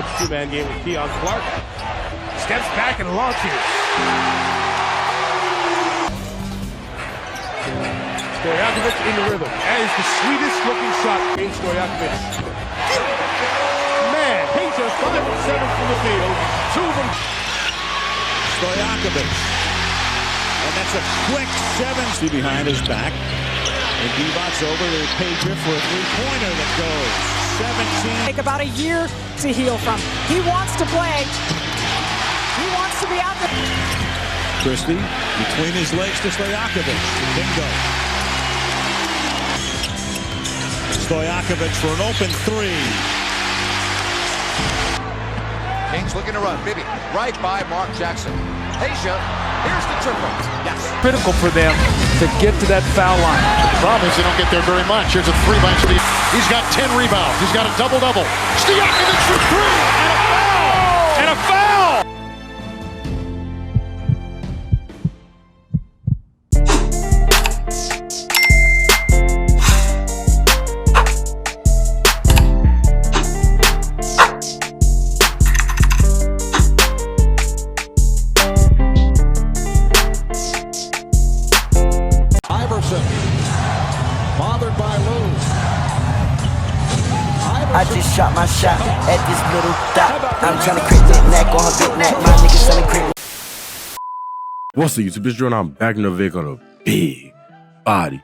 Stojakovic two-man game with Keon Clark. Steps back and launches. Stojakovic in the rhythm. That is the sweetest looking shot in Stojakovic. Man, Peja 5 of 7 from the field. 2 of them. Stojakovic. And that's a quick 7. Behind his back. And DRIBBLE's over to Peja for a three-pointer that goes 17. Take about a year to heal from. He wants to play. He wants to be out there. Christie between his legs to Stojakovic. Bingo. Stojakovic for an open 3. Kings looking to run. Bibby right by Mark Jackson. Peja, here's the triple. Yes. Critical for them to get to that foul line. The problem is they don't get there very much. Here's a 3 by Steve. He's got 10 rebounds. He's got a double-double. Stojakovic for 3 and a foul! And a foul! Bothered by Lou. I just shot my shot at this little dot. I'm trying to crit that neck on her big neck. My niggas selling crit. What's the YouTube? It's Drew and I'm back in the Vic on a big body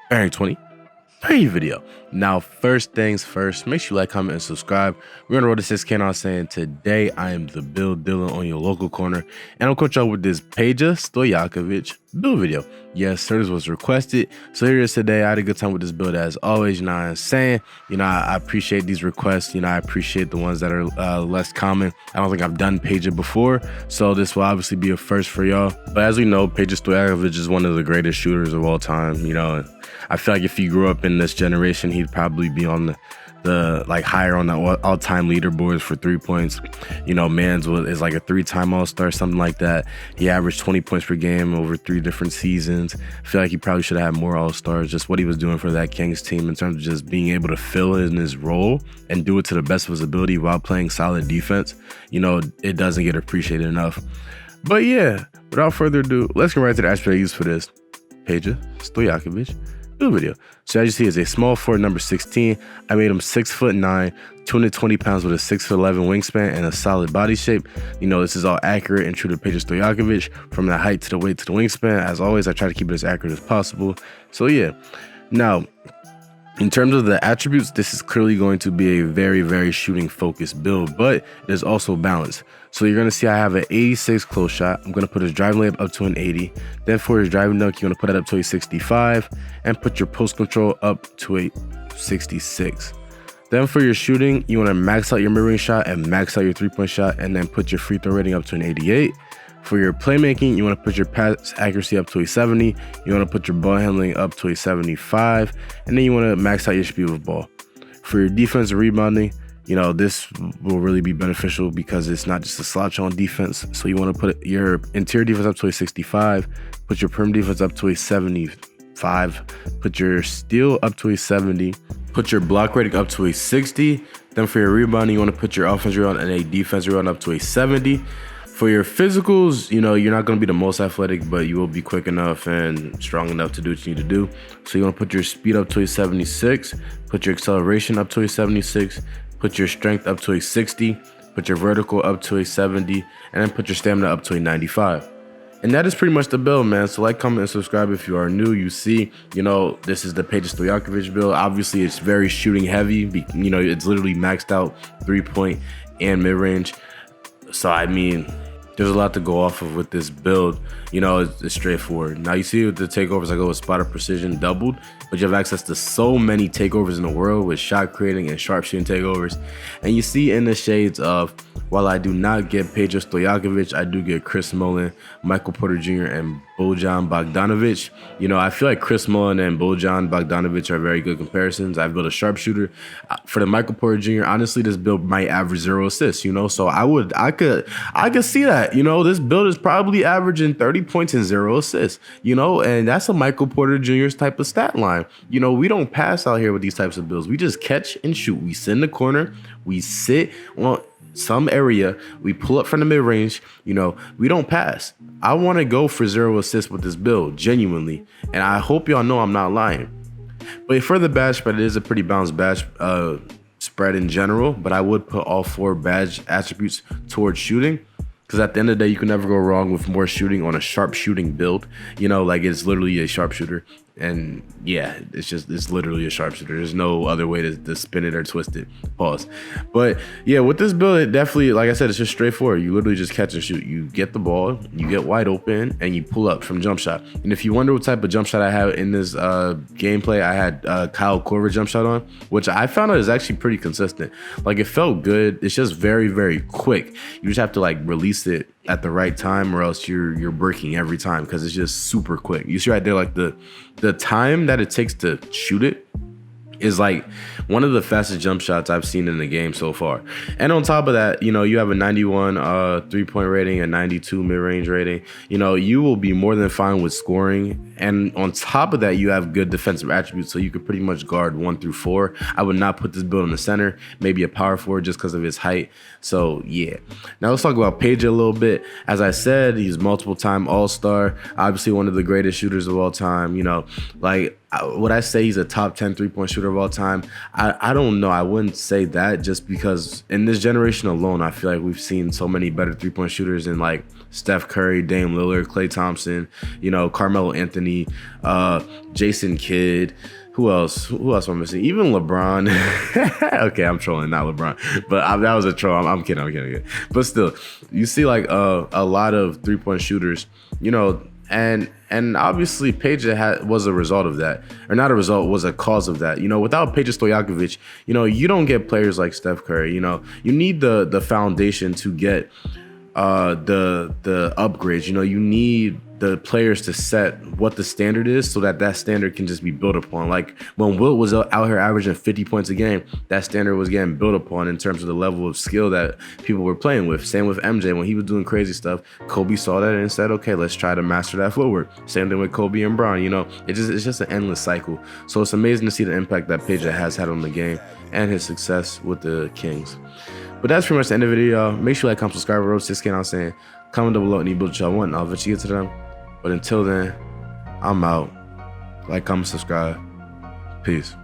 Bearing 23 video. Now, first things first, make sure you like, comment, and subscribe. We're on the road to 6K now, saying today I am the build dealer on your local corner, and I'll coach y'all with this Peja Stojakovic build video. Yes, sir, this was requested, so here it is today. I had a good time with this build as always. You know what I'm saying? You know, I appreciate these requests. You know, I appreciate the ones that are less common. I don't think I've done Peja before, so this will obviously be a first for y'all. But as we know, Peja Stojakovic is one of the greatest shooters of all time. You know, I feel like if he grew up in this generation, he'd probably be on the like higher on the all-time leaderboards for 3 points. You know, Mans is like a 3-time all-star, something like that. He averaged 20 points per game over 3 different seasons. I feel like he probably should have had more all-stars. Just what he was doing for that Kings team in terms of just being able to fill in his role and do it to the best of his ability while playing solid defense. You know, it doesn't get appreciated enough. But yeah, without further ado, let's go right to the attribute I use for this Peja Stojakovic build video. So as you see, is a small forward, number 16. I made him 6'9", 220 pounds with a 6'11" wingspan and a solid body shape. You know, this is all accurate and true to Peja Stojakovic, from the height to the weight to the wingspan. As always, I try to keep it as accurate as possible. So yeah, now in terms of the attributes, this is clearly going to be a very, very shooting focused build, but it is also balanced. So you're going to see I have an 86 close shot. I'm going to put his driving layup up to an 80. Then for his driving dunk, you're going to put it up to a 65 and put your post control up to a 66. Then for your shooting, you want to max out your mid-range shot and max out your 3-point shot, and then put your free throw rating up to an 88. For your playmaking, you want to put your pass accuracy up to a 70. You want to put your ball handling up to a 75. And then you want to max out your speed with ball. For your defensive rebounding, you know, this will really be beneficial because it's not just a slouch on defense. So you want to put your interior defense up to a 65. Put your perimeter defense up to a 75. Put your steal up to a 70. Put your block rating up to a 60. Then for your rebounding, you want to put your offensive rebound and a defensive rebound up to a 70. For your physicals, you know, you're not going to be the most athletic, but you will be quick enough and strong enough to do what you need to do. So you want to put your speed up to a 76, put your acceleration up to a 76, put your strength up to a 60, put your vertical up to a 70, and then put your stamina up to a 95. And that is pretty much the build, man. So like, comment, and subscribe if you are new. You see, you know, this is the Peja Stojakovic build. Obviously, it's very shooting heavy. You know, it's literally maxed out 3-point and mid-range. So, I mean, there's a lot to go off of with this build. You know, it's straightforward. Now, you see with the takeovers, I go with spotter precision doubled, but you have access to so many takeovers in the world with shot creating and sharpshooting takeovers. And you see in the shades of, while I do not get Peja Stojakovic, I do get Chris Mullin, Michael Porter Jr., and Bojan Bogdanovic. You know, I feel like Chris Mullin and Bojan Bogdanovic are very good comparisons. I've built a sharpshooter. For the Michael Porter Jr., honestly, this build might average 0 assists, you know, so I could see that. You know, this build is probably averaging 30 points and 0 assists, you know, and that's a Michael Porter Jr.'s type of stat line. You know, we don't pass out here with these types of builds. We just catch and shoot. We sit in the corner. We sit. Well, some area, we pull up from the mid-range, you know, we don't pass. I want to go for 0 assists with this build, genuinely. And I hope y'all know I'm not lying. But for the badge spread, it is a pretty balanced badge spread in general, but I would put all 4 badge attributes towards shooting. Because at the end of the day, you can never go wrong with more shooting on a sharp shooting build. You know, like it's literally a sharpshooter. And yeah, it's literally a sharpshooter. There's no other way to spin it or twist it. Pause. But yeah, with this build, it definitely, like I said, it's just straightforward. You literally just catch and shoot. You get the ball, you get wide open, and you pull up from jump shot. And if you wonder what type of jump shot I have in this gameplay, I had Kyle Korver jump shot on, which I found out is actually pretty consistent. Like, it felt good. It's just very, very quick. You just have to like release it at the right time, or else you're breaking every time, because it's just super quick. You see right there, like the time that it takes to shoot it is like one of the fastest jump shots I've seen in the game so far. And on top of that, you know, you have a 91 3-point rating, a 92 mid-range rating. You know, you will be more than fine with scoring. And on top of that, you have good defensive attributes, so you could pretty much guard 1 through 4. I would not put this build in the center, maybe a power forward just because of his height. So yeah. Now let's talk about Peja a little bit. As I said, he's multiple-time All-Star, obviously one of the greatest shooters of all time. You know, like, would I say he's a top 10 3-point shooter of all time? I don't know. I wouldn't say that, just because in this generation alone, I feel like we've seen so many better 3-point shooters in like Steph Curry, Dame Lillard, Klay Thompson, you know, Carmelo Anthony, Jason Kidd. Who else am I missing? Even LeBron. Okay, I'm trolling, not LeBron, but that was a troll. I'm kidding. But still, you see like a lot of 3-point shooters, you know, and obviously Peja was a result of that, or not a result, was a cause of that. You know, without Peja Stojakovic, you know, you don't get players like Steph Curry. You know, you need the foundation to get the upgrades. You know, you need the players to set what the standard is, so that standard can just be built upon. Like when Wilt was out here averaging 50 points a game, that standard was getting built upon in terms of the level of skill that people were playing with. Same with MJ, when he was doing crazy stuff, Kobe saw that and said, okay, let's try to master that footwork. Same thing with Kobe and Bron. You know, it's just an endless cycle. So it's amazing to see the impact that Peja has had on the game and his success with the Kings. But that's pretty much the end of the video. Make sure you like, comment, subscribe, road 6K. I'm saying, comment down below any build y'all want, and I'll eventually get to them. But until then, I'm out. Like, comment, subscribe. Peace.